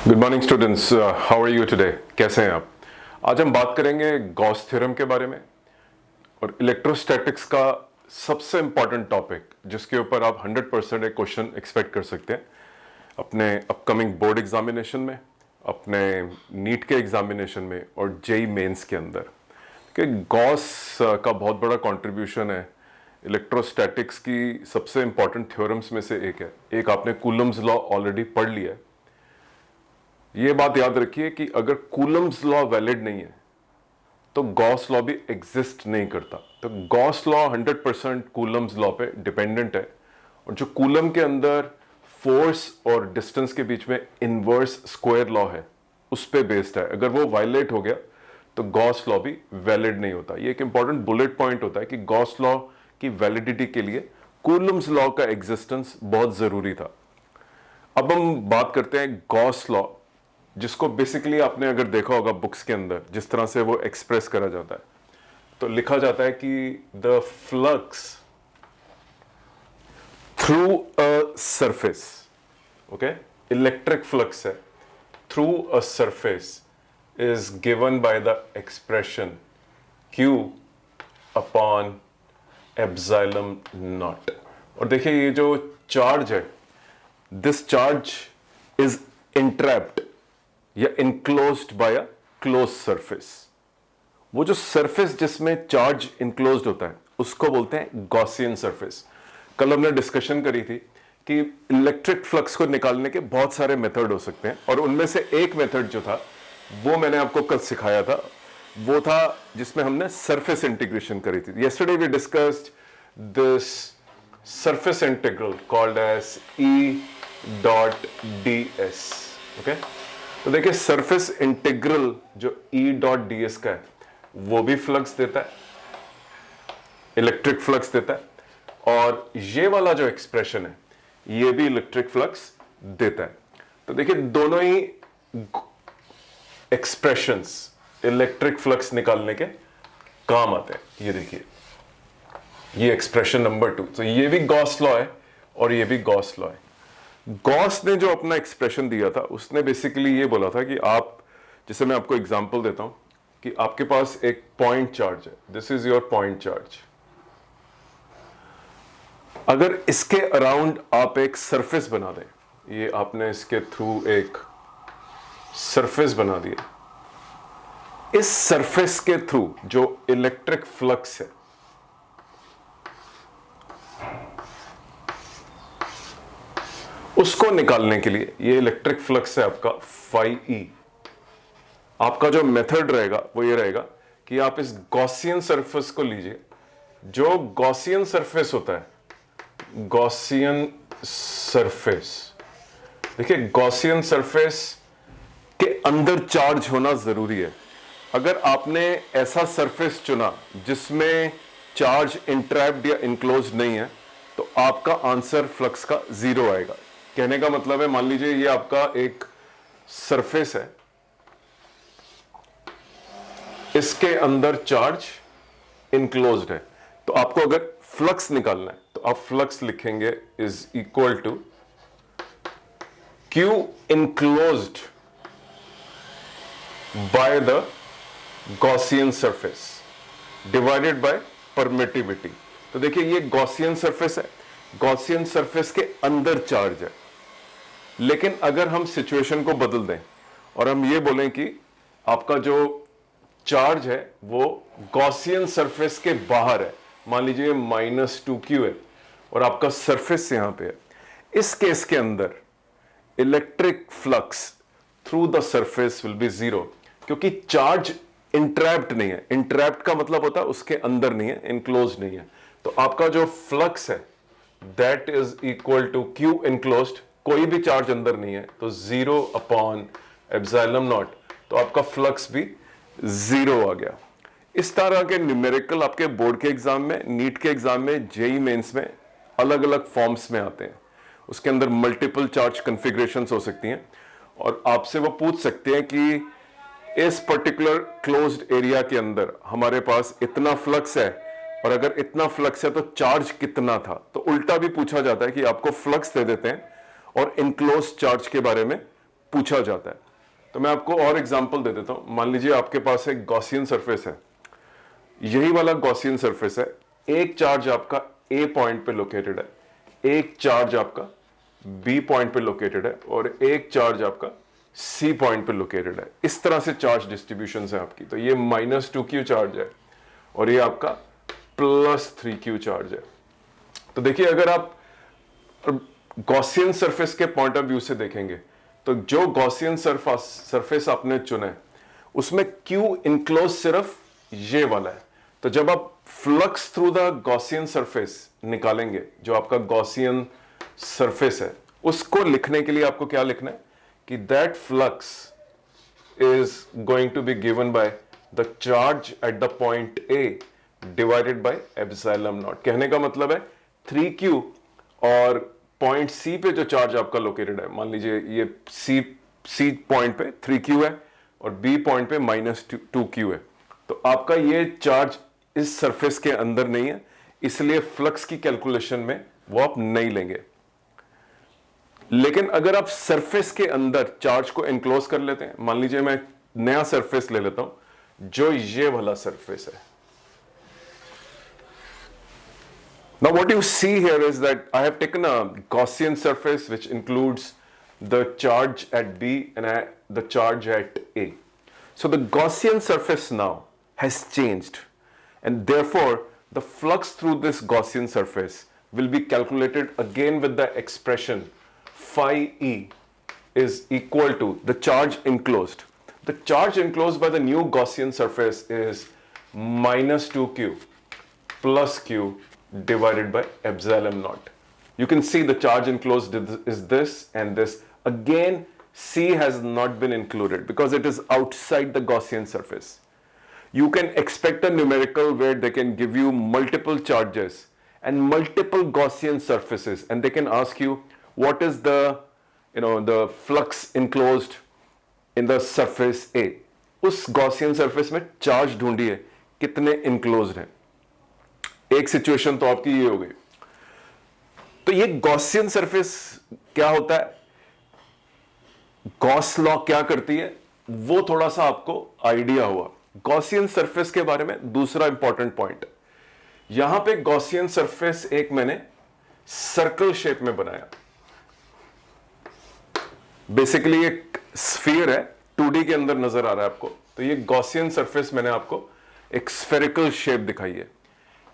Good morning students, how are you today? कैसे हैं आप? आज हम बात करेंगे गॉस थ्योरम के बारे में और इलेक्ट्रोस्टैटिक्स का सबसे इंपॉर्टेंट टॉपिक जिसके ऊपर आप 100% एक क्वेश्चन एक्सपेक्ट कर सकते हैं अपने अपकमिंग बोर्ड एग्जामिनेशन में, अपने नीट के एग्जामिनेशन में और जेई मेंस के अंदर। कि गॉस का बहुत बड़ा कंट्रीब्यूशन है इलेक्ट्रोस्टैटिक्स की सबसे इंपॉर्टेंट थ्योरम्स में से एक है। एक आपने कूलम्स लॉ ऑलरेडी पढ़ लिया है। ये बात याद रखिए कि अगर कूलम्स लॉ वैलिड नहीं है तो गॉस लॉ भी एग्जिस्ट नहीं करता। तो गॉस लॉ 100% कूलम्स लॉ पे डिपेंडेंट है और जो कूलम के अंदर फोर्स और डिस्टेंस के बीच में इनवर्स स्क्वायर लॉ है उस पे बेस्ड है। अगर वो वायलेट हो गया तो गॉस लॉ भी वैलिड नहीं होता। ये एक इंपॉर्टेंट बुलेट पॉइंट होता है कि गॉस लॉ की वैलिडिटी के लिए कूलम्स लॉ का एग्जिस्टेंस बहुत जरूरी था। अब हम बात करते हैं गॉस लॉ, जिसको बेसिकली आपने अगर देखा होगा बुक्स के अंदर जिस तरह से वो एक्सप्रेस करा जाता है, तो लिखा जाता है कि the flux through a surface, okay, electric flux है through a surface is given by the expression Q upon epsilon naught. और देखिए ये जो चार्ज है, दिस चार्ज इज इंट्रैप्ड या enclosed bye a close surface. वो जो सरफेस जिसमें चार्ज इनक्लोज्ड होता है उसको बोलते हैं गॉसियन सरफेस। कल हमने डिस्कशन करी थी कि इलेक्ट्रिक फ्लक्स को निकालने के बहुत सारे मेथड हो सकते हैं और उनमें से एक मेथड जो था वो मैंने आपको कल सिखाया था, वो था जिसमें हमने सरफेस इंटीग्रेशन करी थी। Yesterday we discussed this surface integral called as E.ds, okay. तो देखिए सरफेस इंटीग्रल जो E.ds का है वो भी फ्लक्स देता है, इलेक्ट्रिक फ्लक्स देता है, और ये वाला जो एक्सप्रेशन है ये भी इलेक्ट्रिक फ्लक्स देता है। तो देखिए दोनों ही एक्सप्रेशंस इलेक्ट्रिक फ्लक्स निकालने के काम आते हैं। ये देखिए ये एक्सप्रेशन नंबर 2, तो ये भी गॉस लॉ है और ये भी गॉस लॉ है। गॉस ने जो अपना एक्सप्रेशन दिया था उसने बेसिकली ये बोला था कि आप, जैसे मैं आपको एग्जांपल देता हूं कि आपके पास एक पॉइंट चार्ज है, this is your point charge. अगर इसके अराउंड आप एक सरफेस बना दें, ये आपने इसके थ्रू एक सरफेस बना दिया, इस सरफेस के थ्रू जो इलेक्ट्रिक फ्लक्स है उसको निकालने के लिए, ये इलेक्ट्रिक फ्लक्स है आपका फाई ई, आपका जो मेथड रहेगा वो ये रहेगा कि आप इस गॉसियन सरफेस को लीजिए। जो गॉसियन सरफेस होता है, गॉसियन सरफेस, देखिए गॉसियन सरफेस के अंदर चार्ज होना जरूरी है। अगर आपने ऐसा सरफेस चुना जिसमें चार्ज इंट्रैप्ड या इनक्लोज नहीं है तो आपका आंसर फ्लक्स का 0 आएगा। कहने का मतलब है, मान लीजिए ये आपका एक सरफेस है, इसके अंदर चार्ज इनक्लोज्ड है, तो आपको अगर फ्लक्स निकालना है तो आप फ्लक्स लिखेंगे is equal to Q enclosed by the Gaussian surface divided by permittivity. तो देखिए ये गॉसियन सरफेस है, गॉसियन सरफेस के अंदर चार्ज है। लेकिन अगर हम सिचुएशन को बदल दें और हम ये बोलें कि आपका जो चार्ज है वो गॉसियन सरफेस के बाहर है, मान लीजिए -2Q है और आपका सरफेस यहां पे है, इस केस के अंदर electric flux through the surface will be 0, क्योंकि चार्ज इंट्रैप्ड नहीं है। इंट्रैप्ड का मतलब होता है उसके अंदर नहीं है, इनक्लोज नहीं है। तो आपका जो फ्लक्स है that is equal to Q enclosed, कोई भी चार्ज अंदर नहीं है तो 0 अपॉन एप्सिलॉन नॉट, तो आपका फ्लक्स भी 0 आ गया। इस तरह के न्यूमेरिकल आपके बोर्ड के एग्जाम में, नीट के एग्जाम में, जेई मेंस में अलग अलग फॉर्म्स में आते हैं। उसके अंदर मल्टीपल चार्ज कॉन्फ़िगरेशंस हो सकती हैं और आपसे वो पूछ सकते हैं कि इस पर्टिकुलर क्लोज्ड एरिया के अंदर हमारे पास इतना फ्लक्स है और अगर इतना फ्लक्स है तो चार्ज कितना था। तो उल्टा भी पूछा जाता है कि आपको फ्लक्स दे देते हैं और इनक्लोज चार्ज के बारे में पूछा जाता है। तो मैं आपको और एग्जांपल दे देता हूं। मान लीजिए आपके पास एक गॉसियन सरफेस है, यही वाला गॉसियन सरफेस है, एक चार्ज आपका ए पॉइंट पे लोकेटेड है, एक चार्ज आपका बी पॉइंट पे लोकेटेड है और एक चार्ज आपका सी पॉइंट पे लोकेटेड है। इस तरह से चार्ज डिस्ट्रीब्यूशन है आपकी। तो ये -2q चार्ज है और ये आपका +3q चार्ज है। तो देखिए, अगर आप गॉसियन सरफेस के पॉइंट ऑफ व्यू से देखेंगे तो जो गॉसियन सरफेस आपने चुना है उसमें क्यू इनक्लोज सिर्फ ये वाला है। तो जब आप flux through the Gaussian surface निकालेंगे, जो आपका गॉसियन सरफेस है, उसको लिखने के लिए आपको क्या लिखना है कि that flux is going to be given by the charge at the point A divided by epsilon naught. कहने का मतलब है 3q और पॉइंट सी पे जो चार्ज आपका लोकेटेड है, मान लीजिए ये सी पॉइंट पे 3q है और बी पॉइंट पे -2q है, तो आपका ये चार्ज इस सरफेस के अंदर नहीं है, इसलिए फ्लक्स की कैलकुलेशन में वो आप नहीं लेंगे। लेकिन अगर आप सरफेस के अंदर चार्ज को एनक्लोज कर लेते हैं, मान लीजिए मैं नया सरफेस ले लेता हूं जो ये वाला सरफेस है। Now what you see here is that I have taken a Gaussian surface which includes the charge at B and the charge at A. So the Gaussian surface now has changed, and therefore the flux through this Gaussian surface will be calculated again with the expression phi E is equal to the charge enclosed. The charge enclosed by the new Gaussian surface is -2q plus q divided by epsilon naught. You can see the charge enclosed is this and this. Again, C has not been included because it is outside the Gaussian surface. You can expect a numerical where they can give you multiple charges and multiple Gaussian surfaces, and they can ask you what is the the flux enclosed in the surface A. उस Gaussian surface में charge ढूंढिए कितने enclosed हैं। एक situation तो आपकी ये हो गई। तो ये गॉसियन सरफेस क्या होता है, गॉस लॉ क्या करती है, वो थोड़ा सा आपको आइडिया हुआ। गॉसियन सरफेस के बारे में दूसरा इंपॉर्टेंट पॉइंट, यहां पे गॉसियन सरफेस एक मैंने सर्कल शेप में बनाया। बेसिकली एक स्फीयर है, 2D के अंदर नजर आ रहा है आपको। तो ये गॉसियन सरफेस मैंने आपको एक स्फेरिकल शेप दिखाई है।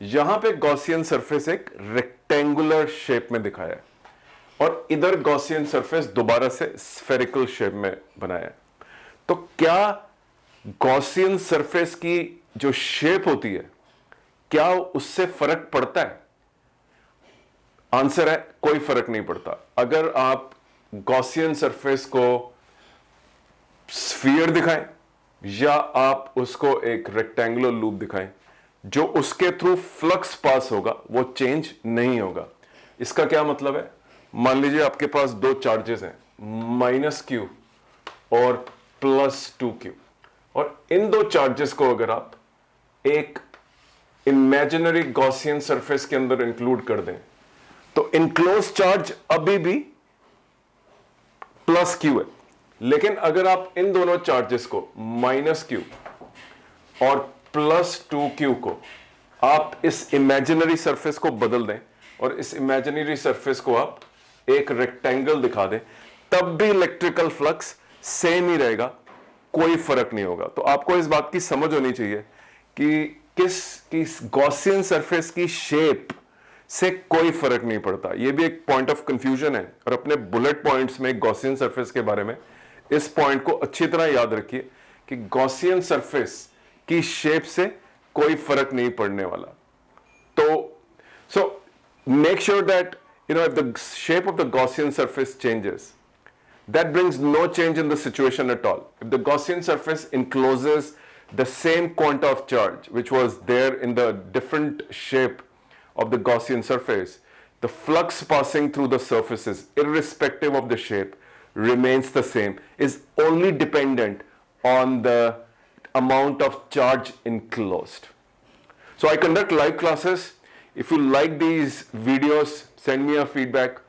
यहां पे गॉसियन सरफेस एक रेक्टेंगुलर शेप में दिखाया है और इधर गॉसियन सरफेस दोबारा से स्फेरिकल शेप में बनाया है। तो क्या गॉसियन सरफेस की जो शेप होती है, क्या उससे फर्क पड़ता है? आंसर है कोई फर्क नहीं पड़ता। अगर आप गॉसियन सरफेस को स्फीयर दिखाएं या आप उसको एक रेक्टेंगुलर लूप दिखाएं, जो उसके थ्रू फ्लक्स पास होगा वो चेंज नहीं होगा। इसका क्या मतलब है, मान लीजिए आपके पास दो चार्जेस हैं, -q और +2q, और इन दो चार्जेस को अगर आप एक इमेजिनरी गॉसियन सरफेस के अंदर इंक्लूड कर दें तो इनक्लोज चार्ज अभी भी +q है। लेकिन अगर आप इन दोनों चार्जेस को -q और +2q को आप इस इमेजिनरी सरफेस को बदल दें और इस इमेजिनरी सरफेस को आप एक रेक्टेंगल दिखा दें, तब भी इलेक्ट्रिकल फ्लक्स सेम ही रहेगा, कोई फर्क नहीं होगा। तो आपको इस बात की समझ होनी चाहिए कि किस गॉसियन सरफेस की शेप से कोई फर्क नहीं पड़ता। यह भी एक पॉइंट ऑफ कंफ्यूजन है, और अपने बुलेट पॉइंट्स में गॉसियन सरफेस के बारे में इस पॉइंट को अच्छी तरह याद रखिए कि गॉसियन सरफेस की शेप से कोई फर्क नहीं पड़ने वाला। तो so make sure that if the shape of the Gaussian surface changes, that brings no change in the situation at all. If the Gaussian surface encloses the same quanta of charge which was there in the different shape of the Gaussian surface, the flux passing through the surfaces, irrespective of the shape, remains the same, is only dependent on the amount of charge enclosed. So I conduct live classes. If you like these videos, send me a feedback.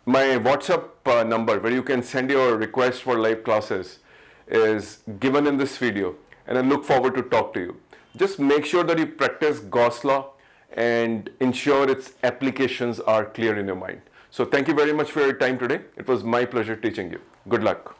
My WhatsApp number where you can send your request for live classes is given in this video, and I look forward to talk to you. Just make sure that you practice Gauss law and ensure its applications are clear in your mind. So thank you very much for your time today. It was my pleasure teaching you. Good luck.